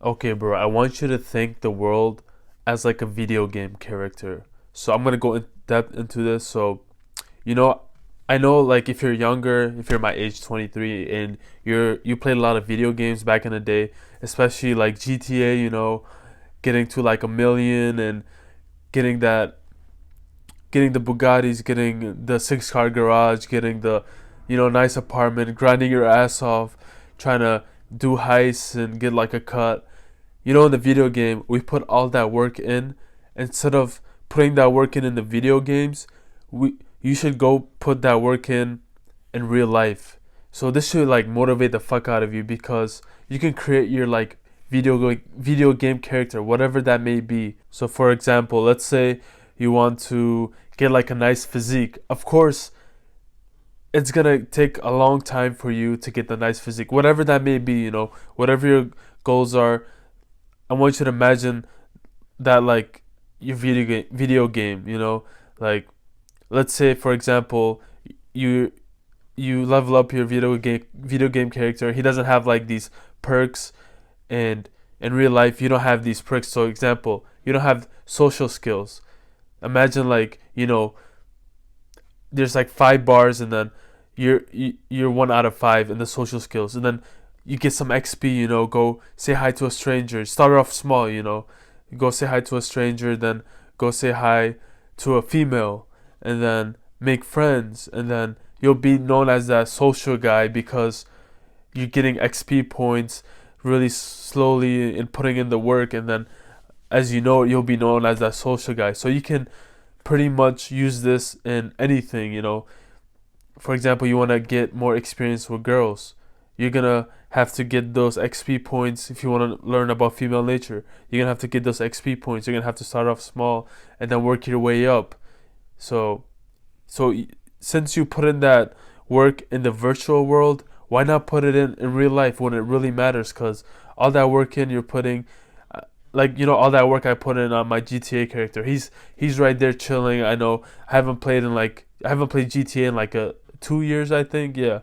Okay, bro, I want you to think the world as like a video game character. So I'm gonna go in depth into this. So, you know, I know like if you're younger, if you're my age 23 and you played a lot of video games back in the day, especially like GTA, getting to like a million and getting that getting the Bugattis, getting the six car garage, getting the nice apartment, grinding your ass off, trying to do heists and get like a cut. In the video game, we put all that work in. Instead of putting that work in the video games, we you should go put that work in real life. So this should like motivate the fuck out of you because you can create your like video game character, whatever that may be. So for example, let's say you want to get like a nice physique. Of course, it's gonna take a long time for you to get the nice physique, whatever that may be. Whatever your goals are, I want you to imagine that like your video game, like let's say for example you you level up your video game character. He doesn't have like these perks, and in real life you don't have these perks. So example, you don't have social skills. Imagine like, there's like 5 bars, and then you're 1 out of 5 in the social skills, and then you get some XP. Go say hi to a stranger. Start off small. Go say hi to a stranger, then go say hi to a female, and then make friends, and then you'll be known as that social guy because you're getting XP points really slowly and putting in the work, and then as you know, you'll be known as that social guy. So you can pretty much use this in anything. For example, you want to get more experience with girls. You're gonna have to get those XP points. If you want to learn about female nature, you're gonna have to get those XP points. You're gonna have to start off small and then work your way up. So, so since you put in that work in the virtual world, why not put it in real life when it really matters? Because all that work you're putting, like all that work I put in on my GTA character. He's right there chilling. I know I haven't played GTA in like 2 years, I think. Yeah,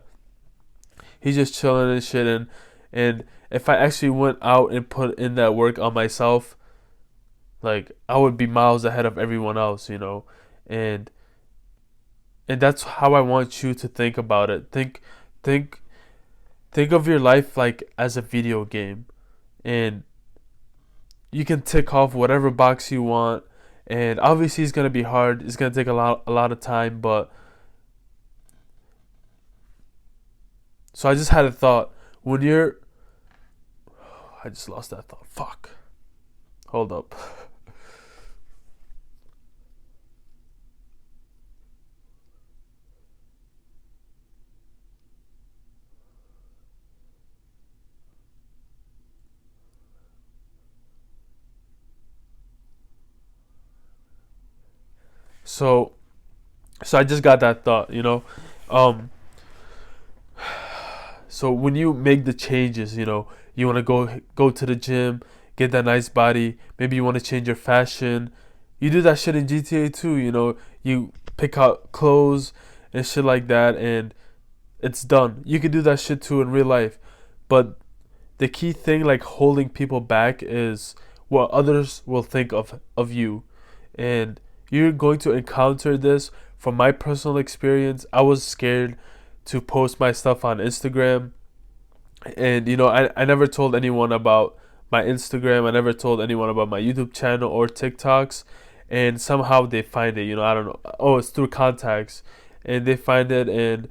he's just chilling and shit. And if I actually went out and put in that work on myself, like I would be miles ahead of everyone else. And and that's how I want you to think about it. Think think of your life like as a video game, and you can tick off whatever box you want. And obviously it's gonna be hard. It's gonna take a lot of time. But so I just had a thought. When you're, I just lost that thought. Fuck. Hold up. So so I just got that thought. Um. So when you make the changes, you want to go to the gym, get that nice body. Maybe you want to change your fashion. You do that shit in GTA too. You pick out clothes and shit like that, and it's done. You can do that shit too in real life. But the key thing, like holding people back, is what others will think of you. And you're going to encounter this. From my personal experience, I was scared to post my stuff on Instagram. And I never told anyone about my Instagram. I never told anyone about my YouTube channel or TikToks. And somehow they find it. I don't know. Oh, it's through contacts, and they find it. And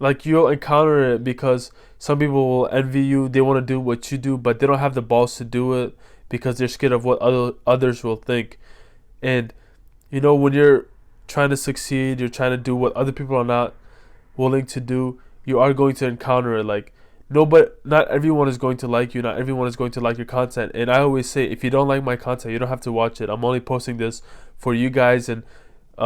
like you'll encounter it because some people will envy you. They want to do what you do, but they don't have the balls to do it because they're scared of what others will think. And when you're trying to succeed, you're trying to do what other people are not willing to do. You are going to encounter it. Like no, but not everyone is going to like you. Not everyone is going to like your content. And I always say, if you don't like my content, you don't have to watch it. I'm only posting this for you guys, and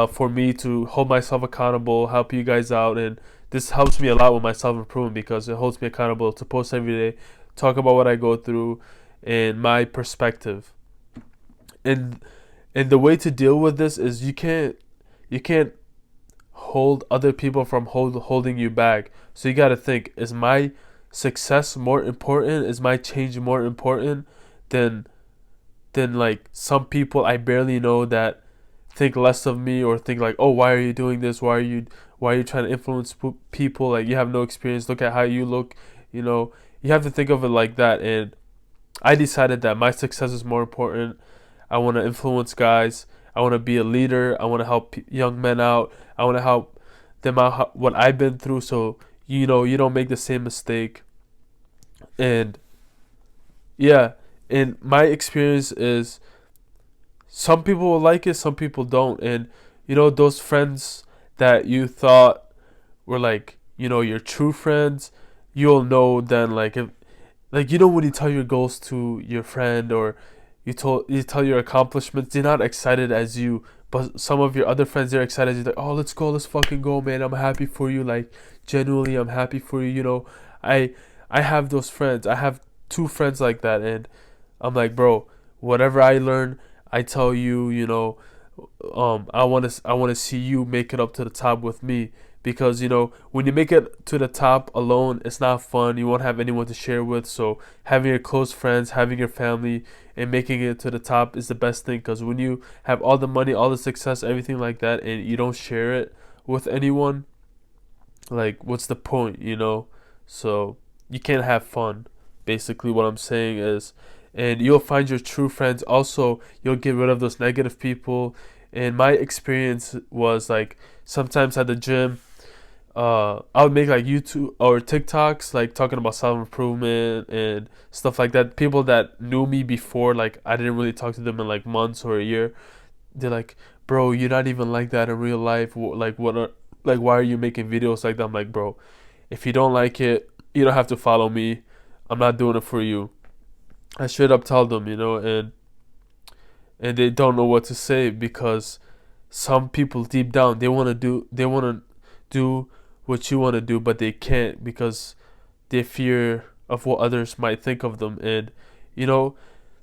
for me to hold myself accountable, help you guys out. And this helps me a lot with my self improvement because it holds me accountable to post every day, talk about what I go through, and my perspective. And the way to deal with this is you can't hold other people from holding you back. So you got to think, is my success more important? Is my change more important? than like some people I barely know that think less of me, or think like, oh, why are you doing this? Why are you trying to influence people? Like, you have no experience. Look at how you look. You know, you have to think of it like that. And I decided that my success is more important. I want to influence guys. I want to be a leader. I want to help young men out. I want to help them out what I've been through, so you know you don't make the same mistake. And yeah, and my experience is some people will like it, some people don't. And you know, those friends that you thought were like, you know, your true friends, you'll know then, like, if, like, you know, when you tell your goals to your friend, or you tell your accomplishments, they're not excited as you. But some of your other friends, they're excited. You're like, oh, let's go, let's fucking go, man. I'm happy for you. Like, genuinely, I'm happy for you. You know, I I have those friends. I have two friends like that, and I'm like, bro, whatever I learn, I tell you. You know, I want to see you make it up to the top with me, because you know, when you make it to the top alone, it's not fun. You won't have anyone to share with. So having your close friends, having your family, and making it to the top is the best thing. Because when you have all the money, all the success, everything like that, and you don't share it with anyone, like, what's the point, you know? So you can't have fun. Basically, what I'm saying is, and you'll find your true friends. Also, you'll get rid of those negative people. And my experience was like, sometimes at the gym, I would make like YouTube or TikToks, like talking about self improvement and stuff like that. People that knew me before, like I didn't really talk to them in like months or a year. They're like, "Bro, you're not even like that in real life. Like, what are, like, why are you making videos like that?" I'm like, "Bro, if you don't like it, you don't have to follow me. I'm not doing it for you." I straight up tell them, you know, and they don't know what to say, because some people deep down, they want to do what you want to do, but they can't, because they fear of what others might think of them. And you know,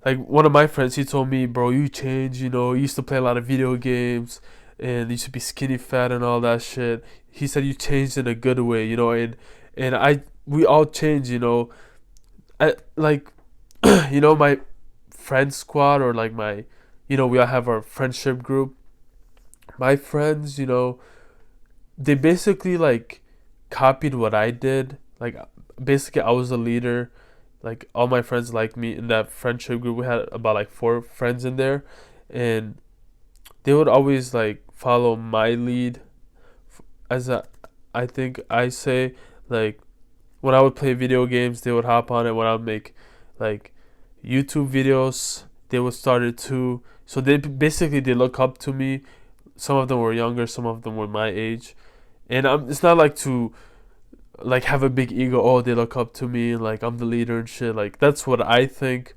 like, one of my friends, he told me, bro, you changed. You know, you used to play a lot of video games and you used to be skinny fat and all that shit. He said you changed in a good way, you know. And I we all change, you know. I like you know, my friend squad, or like my, you know, we all have our friendship group. My friends, you know, they basically like copied what I did. Like, basically, I was the leader. Like, all my friends liked me in that friendship group. We had about like four friends in there, and they would always like follow my lead. As I think I say, like, when I would play video games, they would hop on it. When I would make like YouTube videos, they would start it too. So they look up to me. Some of them were younger, some of them were my age, and it's not like to like have a big ego. Oh, they look up to me, like I'm the leader and shit. Like, that's what I think.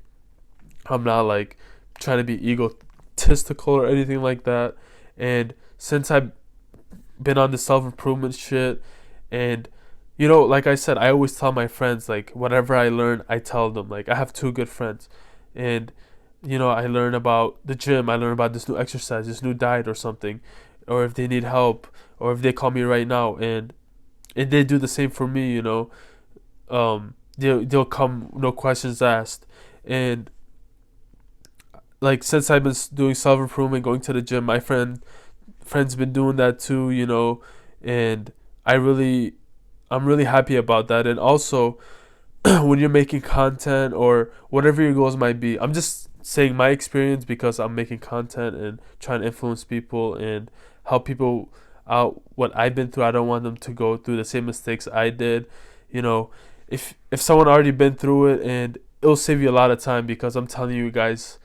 I'm not like trying to be egotistical or anything like that. And since I've been on the self improvement shit, and you know, like I said, I always tell my friends, like, whatever I learn, I tell them. Like, I have two good friends, and you know, I learn about the gym, I learn about this new exercise, this new diet or something, or if they need help, or if they call me right now, and they do the same for me, you know. They'll come, no questions asked. And like, since I've been doing self improvement, going to the gym, my friends been doing that too, you know. And I really I'm really happy about that. And also, when you're making content or whatever your goals might be, I'm just saying my experience, because I'm making content and trying to influence people and help people out what I've been through. I don't want them to go through the same mistakes I did. You know, if someone already been through it, and it'll save you a lot of time, because I'm telling you guys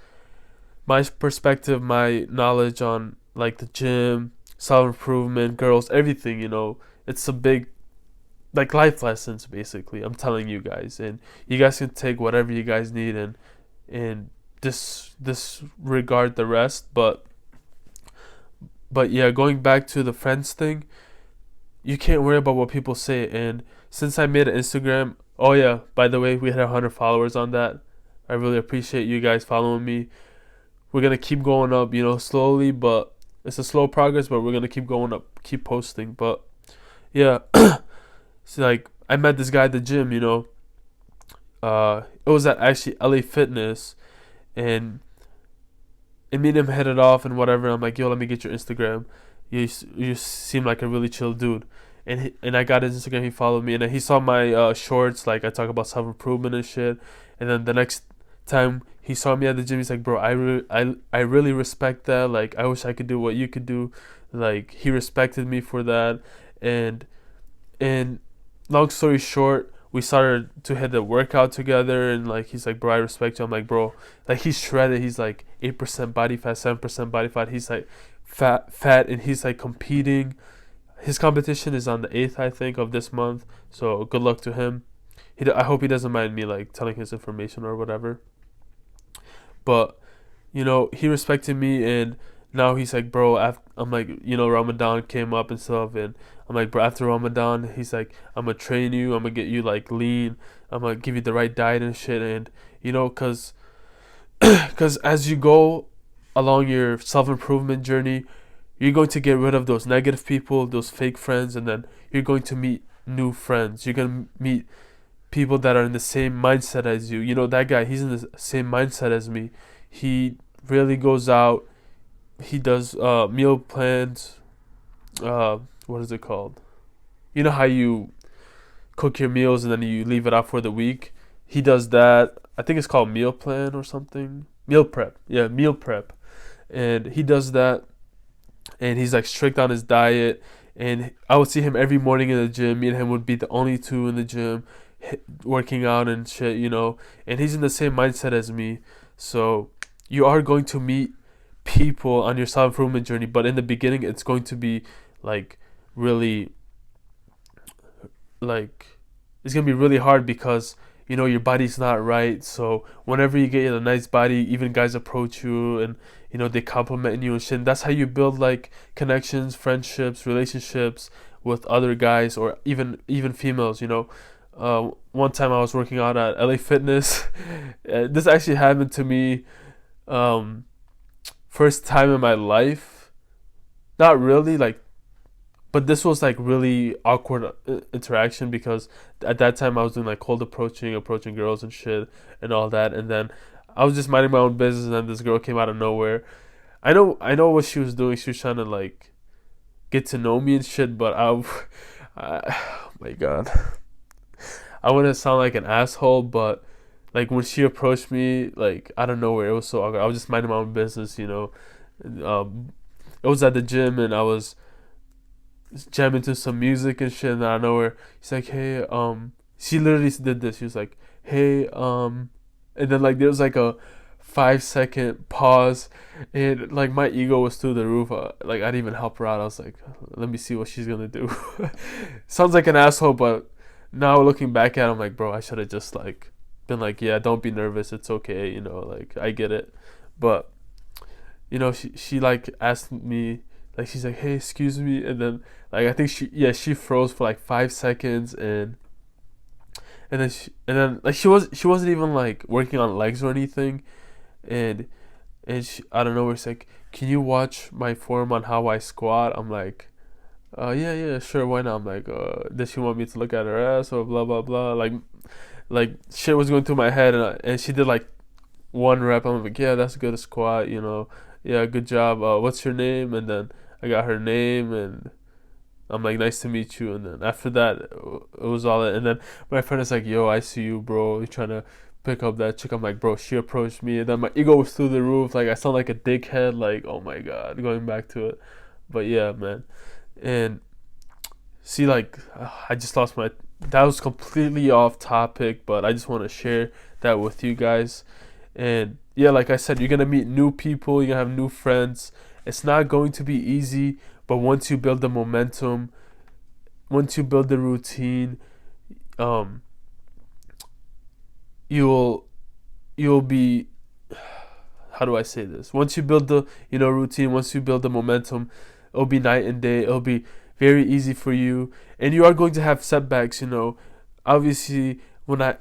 my perspective, my knowledge on like the gym, self improvement, girls, everything, you know. It's a big, like, life lessons, basically. I'm telling you guys, and you guys can take whatever you guys need, and disregard the rest. But yeah, going back to the friends thing, you can't worry about what people say. And since I made an Instagram, oh yeah, by the way, we had 100 followers on that. I really appreciate you guys following me. We're gonna keep going up, you know, slowly, but it's a slow progress, but we're gonna keep going up, keep posting. But yeah, it's like, I met this guy at the gym, you know. It was at actually LA Fitness, and me and him hit it off and whatever. I'm like, yo, let me get your Instagram. You seem like a really chill dude. And I got his Instagram. He followed me, and then he saw my shorts. Like, I talk about self improvement and shit. And then the next time he saw me at the gym, he's like, bro, I really respect that. Like, I wish I could do what you could do. Like, he respected me for that. And long story short, we started to hit the workout together, and like, he's like, bro, I respect you. I'm like, bro, like, he's shredded. He's like 8% body fat, 7% body fat. He's like fat, and he's like competing. His competition is on the 8th, I think, of this month. So good luck to him. I hope he doesn't mind me like telling his information or whatever. But he respected me, and now he's like, bro, I'm like, Ramadan came up and stuff, and I'm like, bro, after Ramadan, he's like, I'm gonna train you, I'm gonna get you like lean, I'm gonna give you the right diet and shit, and cause as you go along your self-improvement journey, you're going to get rid of those negative people, those fake friends, and then you're going to meet new friends. You're gonna meet people that are in the same mindset as you. That guy, he's in the same mindset as me. He really goes out. He does meal plans. What is it called? You know how you cook your meals and then you leave it out for the week? He does that. I think it's called meal plan or something. Meal prep. Yeah, meal prep. And he does that. And he's like strict on his diet. And I would see him every morning in the gym. Me and him would be the only two in the gym working out and shit, And he's in the same mindset as me. So you are going to meet people on your self-improvement journey, but in the beginning it's going to be like really, like, it's gonna be really hard because your body's not right. So whenever you get a nice body, even guys approach you and they compliment you and shit, and that's how you build like connections, friendships, relationships with other guys, or even females. One time I was working out at LA Fitness. This actually happened to me, first time in my life. Not really, like, but this was like really awkward interaction, because at that time I was doing like cold approaching girls and shit and all that, and then I was just minding my own business, and then this girl came out of nowhere. I know what she was doing. She was trying to like get to know me and shit, but oh my god, I wouldn't sound like an asshole, but like when she approached me like out of nowhere, it was so awkward. I was just minding my own business, It was at the gym, and I was jamming to some music and shit, and out of nowhere, she's like, hey, she literally did this. She was like, hey, and then like there was like a 5-second pause, and like my ego was through the roof. Like, I didn't even help her out. I was like, let me see what she's gonna do. Sounds like an asshole, but now looking back at it, I'm like, bro, I should have just like been like, yeah, don't be nervous, it's okay, like, I get it. But she like asked me, like, she's like, hey, excuse me, and then like I think she froze for like 5 seconds, and then like she wasn't even like working on legs or anything, and she, I don't know, it's like, can you watch my form on how I squat? I'm like, yeah, sure, why not? I'm like, does she want me to look at her ass or blah blah blah? Like shit was going through my head, and she did like 1 rep. I'm like, yeah, that's a good squat, yeah, good job. What's your name? And then I got her name, and I'm like, nice to meet you. And then after that, it was all that. And then my friend is like, yo, I see you, bro. You're trying to pick up that chick. I'm like, bro, she approached me, and then my ego was through the roof. Like, I sound like a dickhead. Like, oh my god, going back to it. But yeah, man. And see, like, I just lost my. That was completely off topic, but I just want to share that with you guys. And yeah, like I said, you're gonna meet new people. You're gonna have new friends. It's not going to be easy, but once you build the momentum, once you build the routine, you'll be, how do I say this? Once you build the routine, once you build the momentum, it'll be night and day. It'll be very easy for you, and you are going to have setbacks. Obviously, when I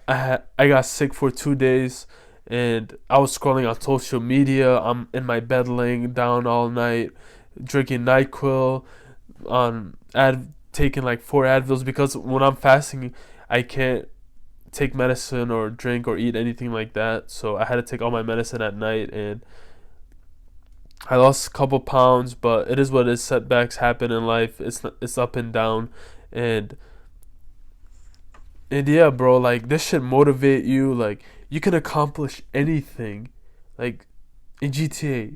got sick for 2 days, and I was scrolling on social media. I'm in my bed laying down all night, drinking NyQuil, taking like 4 Advils, because when I'm fasting, I can't take medicine or drink or eat anything like that. So I had to take all my medicine at night, and I lost a couple pounds. But it is what it is. Setbacks happen in life. It's up and down, and yeah, bro. Like, this should motivate you. Like, you can accomplish anything. Like, in GTA,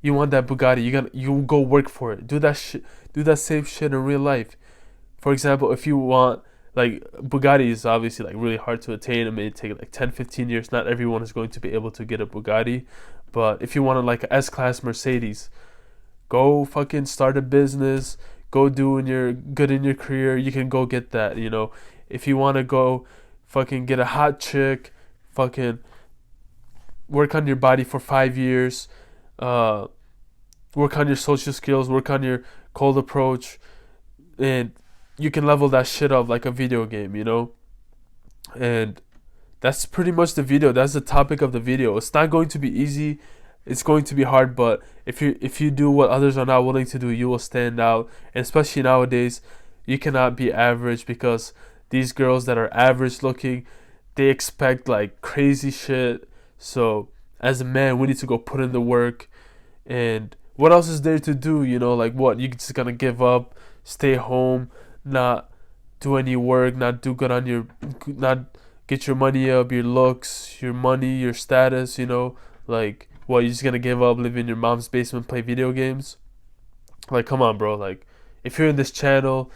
you want that Bugatti. You go work for it. Do that shit. Do that same shit in real life. For example, if you want, like, Bugatti is obviously like really hard to attain. It may take like 10, 15 years. Not everyone is going to be able to get a Bugatti. But if you wanted like a S-Class Mercedes, go fucking start a business. Go do in your good in your career. You can go get that, you know. If you want to go fucking get a hot chick, fucking work on your body for 5 years, uh, work on your social skills, work on your cold approach, and you can level that shit up like a video game, you know? And that's pretty much the video. That's the topic of the video. It's not going to be easy. It's going to be hard, but if you do what others are not willing to do, you will stand out. And especially nowadays, you cannot be average, because these girls that are average looking, they expect like crazy shit. So as a man, we need to go put in the work. And what else is there to do? You know, like, what? You just gonna give up, stay home, not do any work, not do good on your, not get your money up, your looks, your money, your status. You know, like, what? You just gonna give up, live in your mom's basement, play video games? Like, come on, bro. Like, if you're in this channel,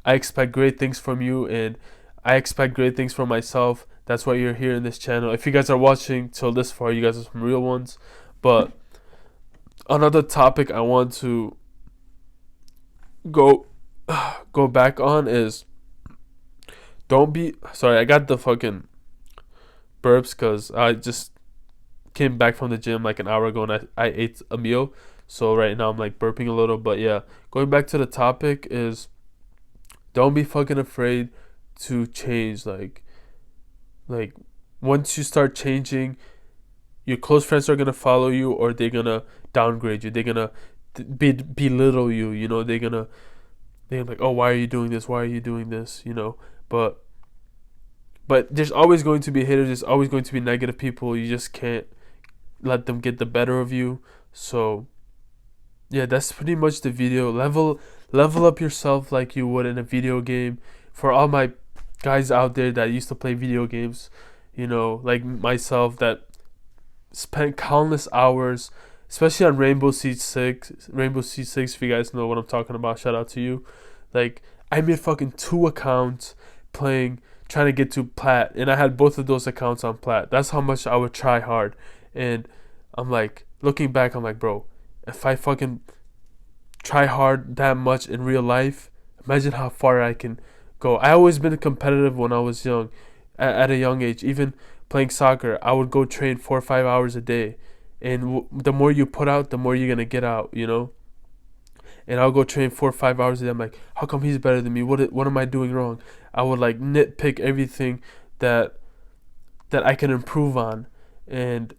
I expect great things from you, and I expect great things from myself. That's why you're here in this channel. If you guys are watching till this far, you guys are some real ones. But another topic I want to go back on is, don't be sorry. I got the fucking burps because I just came back from the gym like an hour ago, and I ate a meal. So right now I'm like burping a little. But yeah, going back to the topic is, don't be fucking afraid to change. Like once you start changing, your close friends are gonna follow you, or they're gonna downgrade you. They're gonna belittle you. You know, they're like, oh, why are you doing this? Why are you doing this? You know, but there's always going to be haters. There's always going to be negative people. You just can't let them get the better of you. So yeah, that's pretty much the video. Level up yourself like you would in a video game. For all my guys out there that used to play video games, you know, like myself, that spent countless hours, especially on Rainbow Siege 6. Rainbow Siege 6, if you guys know what I'm talking about, shout out to you. Like, I made fucking 2 accounts trying to get to plat, and I had both of those accounts on plat. That's how much I would try hard. And I'm like, looking back, I'm like, bro, if I fucking try hard that much in real life, imagine how far I can go. I always been competitive when I was young, at a young age. Even playing soccer, I would go train 4 or 5 hours a day, and the more you put out, the more you're gonna get out, you know. And I'll go train 4 or 5 hours a day. I'm like, how come he's better than me? What am I doing wrong? I would like nitpick everything that I can improve on, and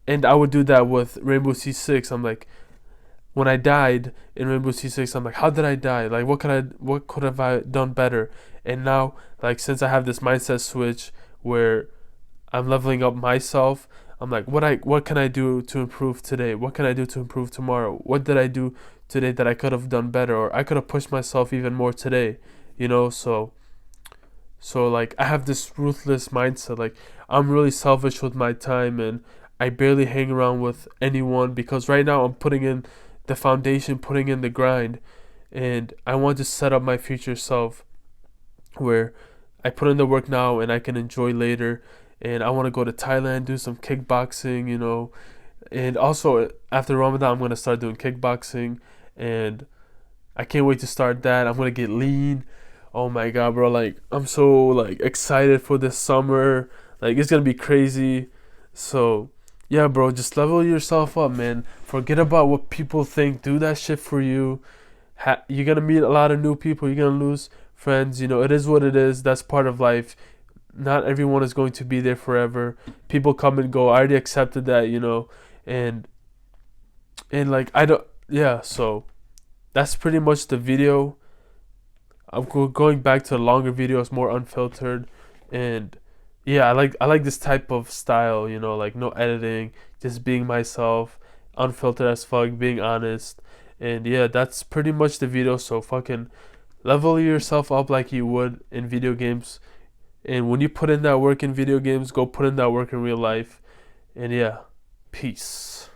I would do that with Rainbow Siege 6. I'm like, when I died in Rainbow Siege 6, I'm like, how did I die? Like, what could have I done better? And now, like, since I have this mindset switch where I'm leveling up myself, I'm like, what can I do to improve today? What can I do to improve tomorrow? What did I do today that I could have done better, or I could have pushed myself even more today? You know, so like, I have this ruthless mindset. Like, I'm really selfish with my time, and I barely hang around with anyone, because right now I'm putting in the foundation, putting in the grind, and I want to set up my future self where I put in the work now and I can enjoy later. And I want to go to Thailand, do some kickboxing, you know. And also after Ramadan, I'm going to start doing kickboxing, and I can't wait to start that. I'm going to get lean. Oh my god, bro, like, I'm so like excited for this summer. Like, it's going to be crazy. So yeah, bro, just level yourself up, man. Forget about what people think. Do that shit for you. You're gonna meet a lot of new people. You're gonna lose friends. You know, it is what it is. That's part of life. Not everyone is going to be there forever. People come and go. I already accepted that, you know. And like, I don't. Yeah, so that's pretty much the video. I'm going back to the longer videos, more unfiltered. And yeah, I like this type of style, like no editing, just being myself, unfiltered as fuck, being honest. And yeah, that's pretty much the video. So fucking level yourself up like you would in video games. And when you put in that work in video games, go put in that work in real life. And yeah, peace.